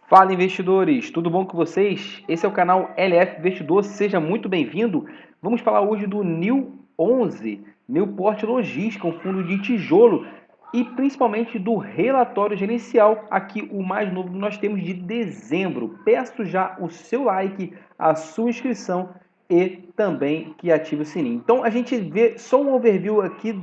Fala, investidores, tudo bom com vocês? Esse é o canal LF Investidor, seja muito bem-vindo. Vamos falar hoje do NIL 11, Newport Logística, um fundo de tijolo, e principalmente do relatório gerencial, aqui o mais novo que nós temos de dezembro. Peço já o seu like, a sua inscrição e também que ative o sininho. Então a gente vê só um overview aqui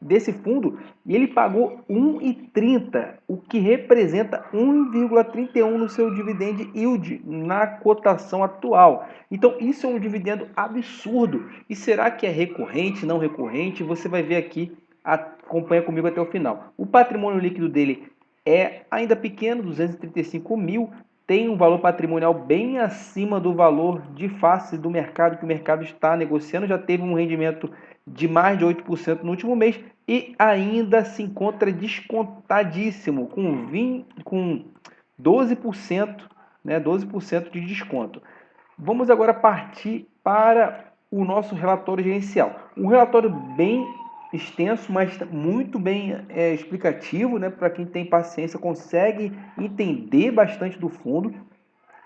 desse fundo e ele pagou 1,30, o que representa 1,31 no seu dividend yield na cotação atual. Então isso é um dividendo absurdo. E será que é recorrente, não recorrente? Você vai ver aqui, acompanha comigo até o final. O patrimônio líquido dele é ainda pequeno, 235 mil, tem um valor patrimonial bem acima do valor de face do mercado que o mercado está negociando, já teve um rendimento de mais de 8% no último mês e ainda se encontra descontadíssimo, com 12%, né, 12% de desconto. Vamos agora partir para o nosso relatório gerencial. Um relatório bem extenso, mas muito bem explicativo, né, para quem tem paciência, consegue entender bastante do fundo.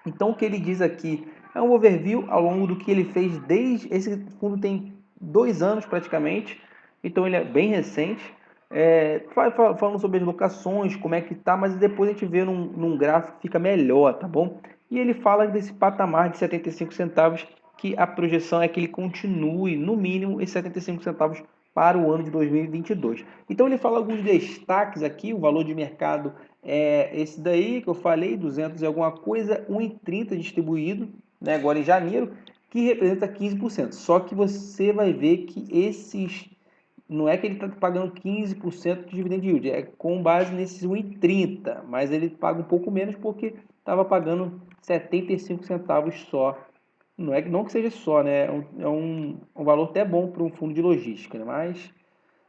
Então, o que ele diz aqui é um overview ao longo do que ele fez desde... Esse fundo tem 2 anos praticamente, então ele é bem recente. Falando sobre as locações, como é que tá, mas depois a gente vê num gráfico que fica melhor, tá bom? E ele fala desse patamar de 75 centavos, que a projeção é que ele continue, no mínimo, esses 75 centavos para o ano de 2022. Então ele fala alguns destaques aqui, o valor de mercado é esse daí que eu falei, 200 e alguma coisa, 1,30 distribuído, né, agora em janeiro, que representa 15%. Só que você vai ver que esses, não é que ele está pagando 15% de dividend yield, é com base nesses 1,30, mas ele paga um pouco menos porque estava pagando 75 centavos só. Não que seja só, né? É um valor até bom para um fundo de logística, né? Mas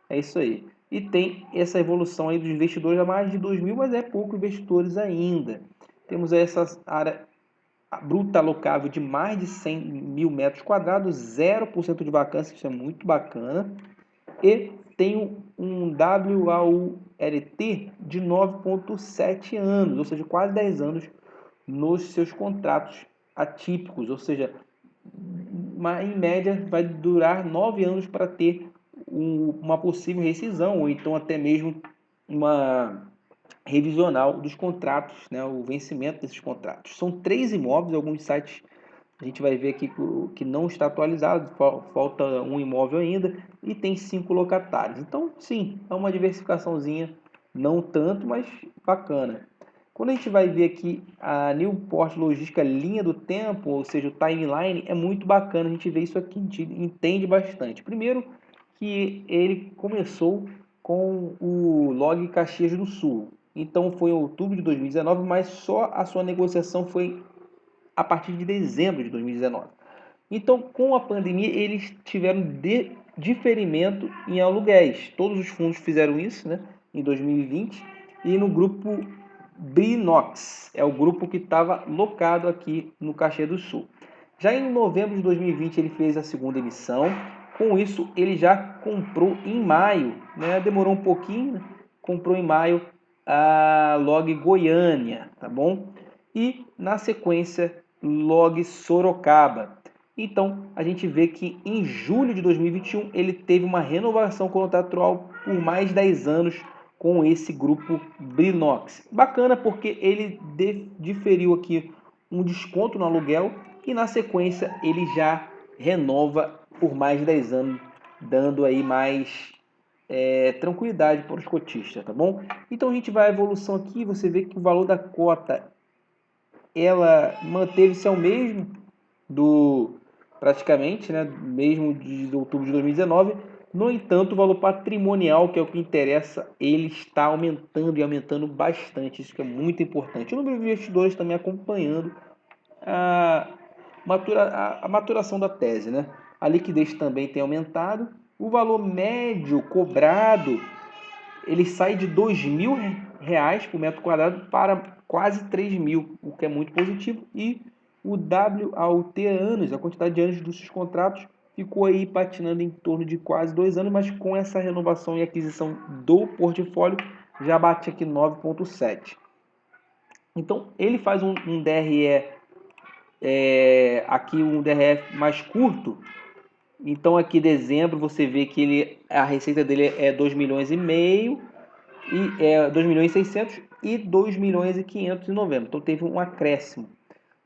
é isso aí. E tem essa evolução aí dos investidores a mais de 2 mil, mas é pouco investidores ainda. Temos essa área bruta alocável de mais de 100 mil metros quadrados, 0% de vacância, isso é muito bacana. E tem um WAULT de 9,7 anos, ou seja, quase 10 anos nos seus contratos atípicos, ou seja, em média vai durar 9 anos para ter uma possível rescisão ou então até mesmo uma revisional dos contratos, né, o vencimento desses contratos. São 3 imóveis, alguns sites a gente vai ver aqui que não está atualizado, falta um imóvel ainda e tem 5 locatários. Então, sim, é uma diversificaçãozinha, não tanto, mas bacana. Quando a gente vai ver aqui a Newport Logística linha do tempo, ou seja, o timeline, é muito bacana a gente ver isso aqui, a gente entende bastante. Primeiro que ele começou com o log Caxias do Sul. Então foi em outubro de 2019, mas só a sua negociação foi a partir de dezembro de 2019. Então, com a pandemia, eles tiveram diferimento em aluguéis. Todos os fundos fizeram isso, né, em 2020. E no grupo Brinox, é o grupo que estava locado aqui no Caxias do Sul. Já em novembro de 2020, ele fez a segunda emissão. Com isso, ele já comprou em maio, né, demorou um pouquinho, né, comprou em maio a Log Goiânia, tá bom? E na sequência, Log Sorocaba. Então, a gente vê que em julho de 2021 ele teve uma renovação contratual por mais 10 anos com esse grupo Brinox. Bacana porque ele diferiu aqui um desconto no aluguel e na sequência ele já renova por mais 10 anos, dando aí mais tranquilidade para os cotistas, tá bom? Então a gente vai à evolução aqui, você vê que o valor da cota ela manteve-se ao mesmo do praticamente, né, mesmo de outubro de 2019. No entanto, o valor patrimonial, que é o que interessa, ele está aumentando e aumentando bastante. Isso que é muito importante. O número de investidores também acompanhando a, a maturação da tese, né? A liquidez também tem aumentado. O valor médio cobrado ele sai de R$ 2.000 por metro quadrado para quase 3.000, o que é muito positivo. E o WAUT anos, a quantidade de anos dos seus contratos, ficou aí patinando em torno de quase 2 anos, mas com essa renovação e aquisição do portfólio, já bate aqui 9,7. Então, ele faz um DRE, aqui um DRE mais curto. Então, aqui dezembro, você vê que a receita dele é 2 milhões e meio, e 2 milhões e 600 e 2 milhões e 500 em novembro. Então, teve um acréscimo.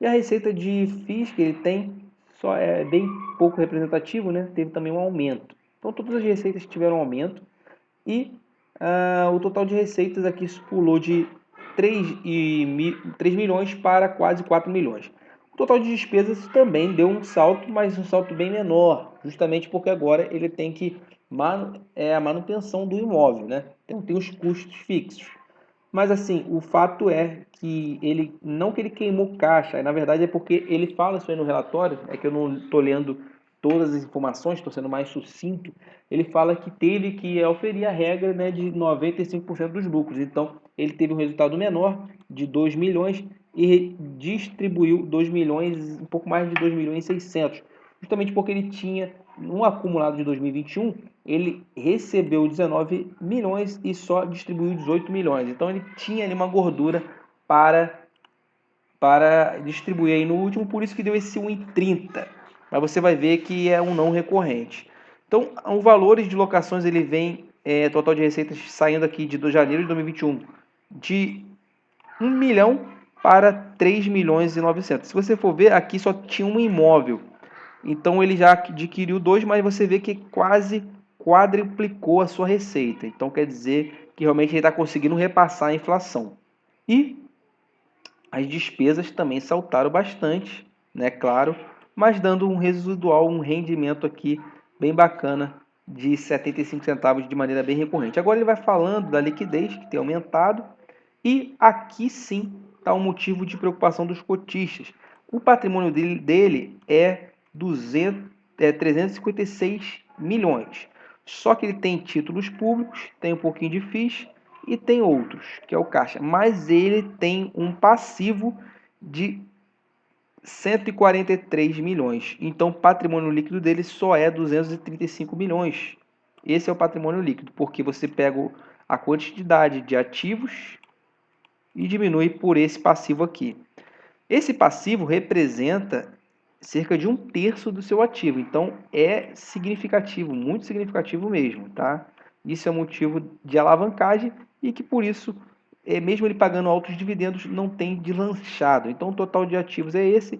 E a receita de FIIs que ele tem só é bem pouco representativo, né? Teve também um aumento. Então, todas as receitas tiveram aumento. E o total de receitas aqui pulou de 3 milhões para quase 4 milhões. O total de despesas também deu um salto, mas um salto bem menor, justamente porque agora ele tem que a manutenção do imóvel, né? Então tem os custos fixos. Mas assim, o fato é que ele não que ele queimou caixa, na verdade é porque ele fala isso aí no relatório, é que eu não estou lendo todas as informações, estou sendo mais sucinto. Ele fala que teve que oferir a regra, né, de 95% dos lucros. Então, ele teve um resultado menor de 2 milhões e distribuiu 2 milhões, um pouco mais de 2 milhões e 600, justamente porque ele tinha um acumulado de 2021, ele recebeu 19 milhões e só distribuiu 18 milhões. Então ele tinha ali uma gordura para distribuir aí no último, por isso que deu esse 1,30. Mas você vai ver que é um não recorrente. Então, os valores de locações ele vem, total de receitas saindo aqui de janeiro de 2021 de 1 milhão para 3 milhões e 900. Se você for ver, aqui só tinha um imóvel. Então ele já adquiriu dois, mas você vê que quase quadruplicou a sua receita. Então quer dizer que realmente ele está conseguindo repassar a inflação. E as despesas também saltaram bastante, né? Claro, mas dando um residual, um rendimento aqui bem bacana de 75 centavos de maneira bem recorrente. Agora ele vai falando da liquidez que tem aumentado e aqui sim está um motivo de preocupação dos cotistas. O patrimônio dele é 356 milhões. Só que ele tem títulos públicos, tem um pouquinho de FIIs e tem outros, que é o caixa. Mas ele tem um passivo de 143 milhões. Então, o patrimônio líquido dele só é 235 milhões. Esse é o patrimônio líquido, porque você pega a quantidade de ativos e diminui por esse passivo aqui. Esse passivo representa cerca de 1/3 do seu ativo, então é significativo, muito significativo mesmo, tá? Isso é um motivo de alavancagem e que por isso, mesmo ele pagando altos dividendos, não tem deslanchado. Então o total de ativos é esse.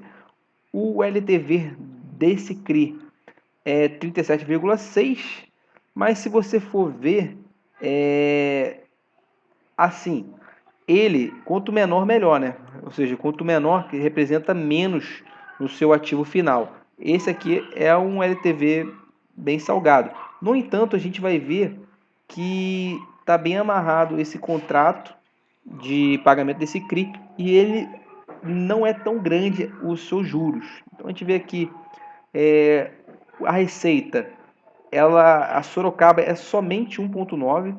O LTV desse CRI é 37,6, mas se você for ver, assim, ele, quanto menor, melhor, né? Ou seja, quanto menor, que representa menos no seu ativo final. Esse aqui é um LTV bem salgado. No entanto, a gente vai ver que está bem amarrado esse contrato de pagamento desse CRI e ele não é tão grande os seus juros. Então a gente vê aqui a receita, a Sorocaba é somente 1,9,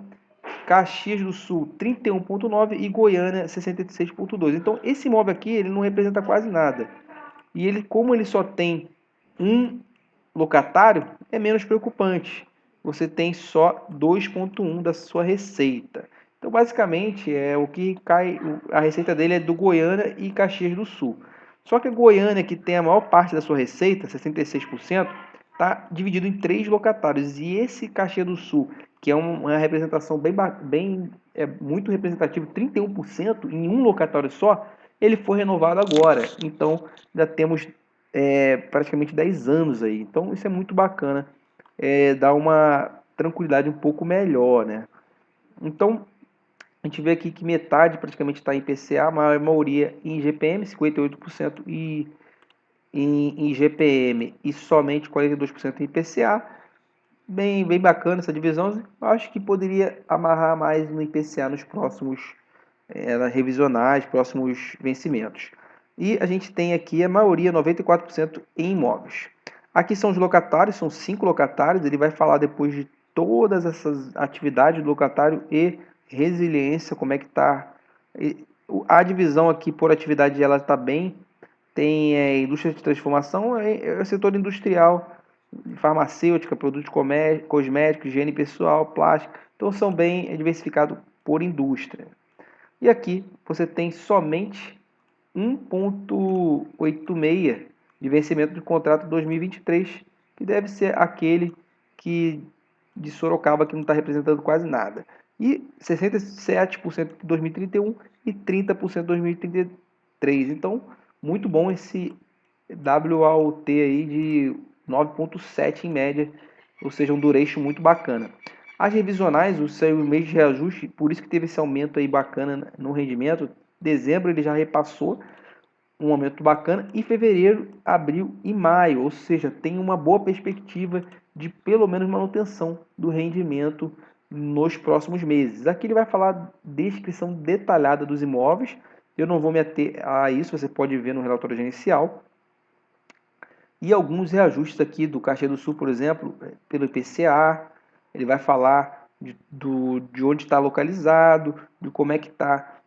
Caxias do Sul 31,9 e Goiânia 66,2. Então esse imóvel aqui ele não representa quase nada. E ele, como ele só tem um locatário, é menos preocupante. Você tem só 2,1 da sua receita. Então basicamente é o que cai, a receita dele é do Goiânia e Caxias do Sul. Só que a Goiânia, que tem a maior parte da sua receita, 66%, está dividido em 3 locatários. E esse Caxias do Sul, que é uma representação muito representativo, 31% em um locatário só, ele foi renovado agora. Então já temos praticamente 10 anos aí. Então isso é muito bacana, dá uma tranquilidade um pouco melhor, né? Então a gente vê aqui que metade praticamente está em IPCA, a maioria em GPM, 58% e em GPM e somente 42% em IPCA. Bem bacana essa divisão. Acho que poderia amarrar mais no IPCA nos próximos revisionais, próximos vencimentos. E a gente tem aqui a maioria, 94% em imóveis. Aqui são os locatários, são 5 locatários. Ele vai falar depois de todas essas atividades do locatário e resiliência, como é que está. A divisão aqui por atividade ela está bem. Tem indústria de transformação, é o setor industrial, farmacêutica, produtos cosméticos, higiene pessoal, plástico. Então são bem diversificados por indústria. E aqui, você tem somente 1,86 de vencimento de contrato 2023, que deve ser aquele que de Sorocaba, que não está representando quase nada. E 67% de 2031 e 30% de 2033. Então, muito bom esse WAUT aí de 9,7 em média, ou seja, um duration muito bacana. As revisionais, o seu mês de reajuste, por isso que teve esse aumento aí bacana no rendimento. Dezembro ele já repassou um aumento bacana, e fevereiro, abril e maio, ou seja, tem uma boa perspectiva de pelo menos manutenção do rendimento nos próximos meses. Aqui ele vai falar descrição detalhada dos imóveis, eu não vou me ater a isso, você pode ver no relatório gerencial. E alguns reajustes aqui do Caxias do Sul, por exemplo, pelo IPCA, ele vai falar de onde está localizado, de como é que está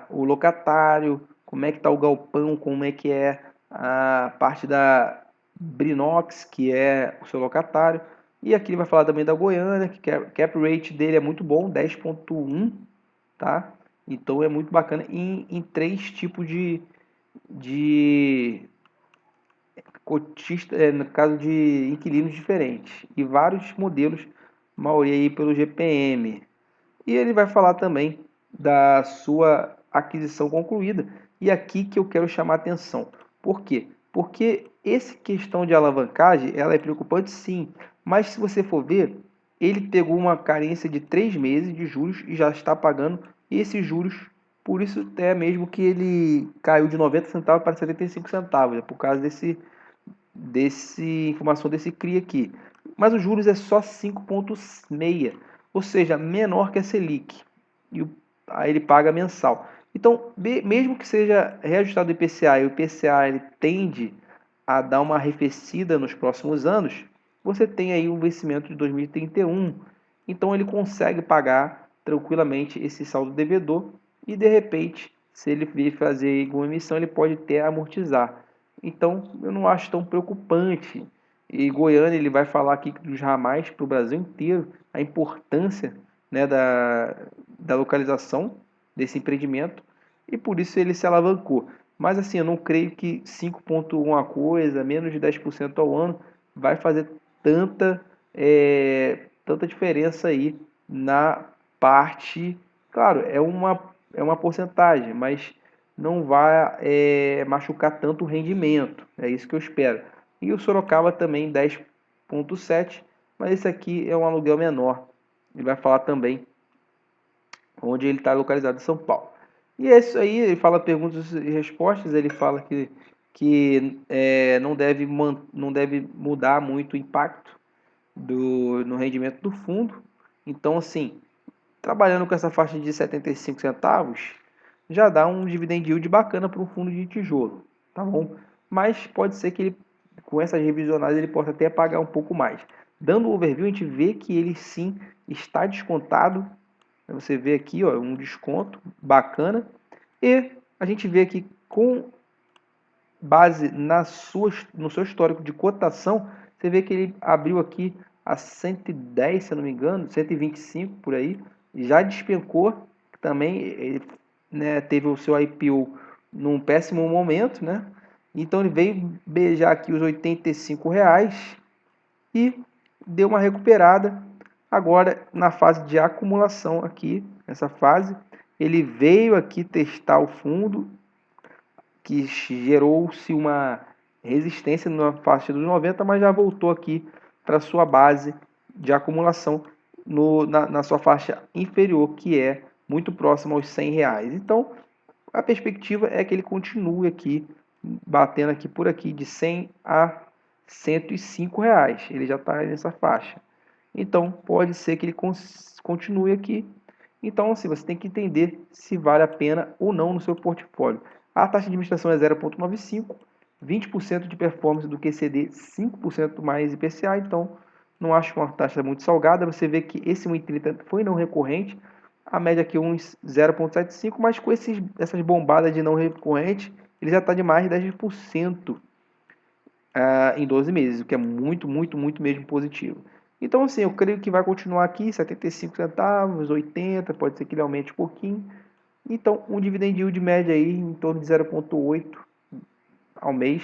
o locatário, como é que está o galpão, como é que é a parte da Brinox, que é o seu locatário. E aqui ele vai falar também da Goiânia, que cap rate dele é muito bom, 10,1, tá? Então é muito bacana em três tipos de cotista, no caso de inquilinos diferentes e vários modelos, maioria aí pelo GPM. E ele vai falar também da sua aquisição concluída. E aqui que eu quero chamar a atenção. Por quê? Porque essa questão de alavancagem, ela é preocupante sim, mas se você for ver, ele pegou uma carência de 3 meses de juros e já está pagando esses juros, por isso até mesmo que ele caiu de 90 centavos para 75 centavos, por causa desse informação desse CRI aqui. Mas os juros é só 5,6, ou seja, menor que a Selic. E aí ele paga mensal. Então, mesmo que seja reajustado o IPCA e o IPCA ele tende a dar uma arrefecida nos próximos anos, você tem aí um vencimento de 2031. Então ele consegue pagar tranquilamente esse saldo devedor e de repente, se ele vir fazer alguma emissão, ele pode até amortizar. Então, eu não acho tão preocupante. E Goiânia, ele vai falar aqui dos ramais para o Brasil inteiro, a importância, né, da localização desse empreendimento, e por isso ele se alavancou. Mas assim, eu não creio que 5,1 coisa, menos de 10% ao ano, vai fazer tanta, tanta diferença aí na parte. Claro, é uma porcentagem, mas não vai machucar tanto o rendimento. É isso que eu espero. E o Sorocaba também 10,7, mas esse aqui é um aluguel menor. Ele vai falar também onde ele está localizado em São Paulo. E é isso aí, ele fala perguntas e respostas, ele fala que não deve mudar muito o impacto no rendimento do fundo. Então, assim, trabalhando com essa faixa de 75 centavos, já dá um dividend yield bacana para um fundo de tijolo, tá bom? Mas pode ser que ele, com essas revisionadas, ele possa até pagar um pouco mais. Dando o overview, a gente vê que ele sim está descontado. Você vê aqui, ó, um desconto bacana. E a gente vê aqui com base no seu histórico de cotação, você vê que ele abriu aqui a 110, se eu não me engano, 125 por aí, já despencou, também ele, né, teve o seu IPO num péssimo momento, né? Então ele veio beijar aqui os R$ 85 e deu uma recuperada. Agora na fase de acumulação aqui, nessa fase, ele veio aqui testar o fundo, que gerou-se uma resistência na faixa dos 90, mas já voltou aqui para sua base de acumulação na sua faixa inferior, que é muito próxima aos R$ 100. Então, a perspectiva é que ele continue aqui, batendo aqui por aqui, de 100 a R$ 105. Ele já está nessa faixa. Então, pode ser que ele continue aqui. Então, assim, você tem que entender se vale a pena ou não no seu portfólio. A taxa de administração é 0,95, 20% de performance do QCD, 5% mais IPCA, então não acho uma taxa muito salgada. Você vê que esse 1,30 foi não recorrente, a média aqui é uns 0,75, mas com essas bombadas de não recorrente, ele já está de mais de 10% em 12 meses, o que é muito, muito, muito mesmo positivo. Então, assim, eu creio que vai continuar aqui, 75 centavos, 80, pode ser que ele aumente um pouquinho, Então, um dividend yield média aí em torno de 0,8 ao mês.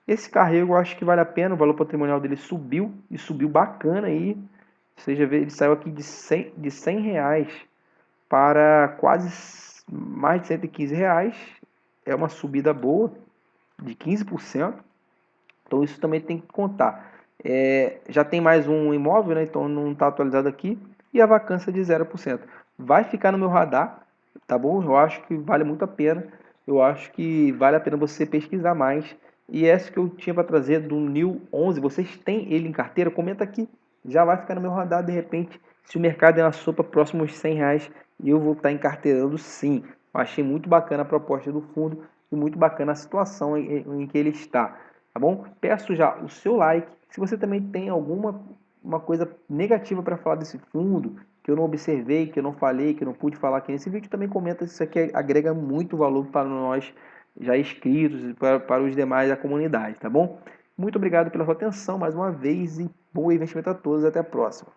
Esse carrego eu acho que vale a pena, o valor patrimonial dele subiu, e subiu bacana aí. Você já vê, ele saiu aqui de 100 reais para quase mais de 115 reais. É uma subida boa, de 15%. Então isso também tem que contar. Já tem mais um imóvel, né? Então não está atualizado aqui. E a vacância de 0%. Vai ficar no meu radar, tá bom? Eu acho que vale muito a pena. Eu acho que vale a pena você pesquisar mais. E essa que eu tinha para trazer do New 11, vocês têm ele em carteira? Comenta aqui. Já vai ficar no meu radar de repente. Se o mercado é uma sopa próximo aos 100 reais, eu vou estar encarteirando sim. Eu achei muito bacana a proposta do fundo e muito bacana a situação em que ele está. Tá bom? Peço já o seu like. Se você também tem alguma uma coisa negativa para falar desse fundo, que eu não observei, que eu não falei, que eu não pude falar aqui nesse vídeo, também comenta se isso aqui agrega muito valor para nós já inscritos e para os demais da comunidade, tá bom? Muito obrigado pela sua atenção mais uma vez e bom investimento a todos. Até a próxima.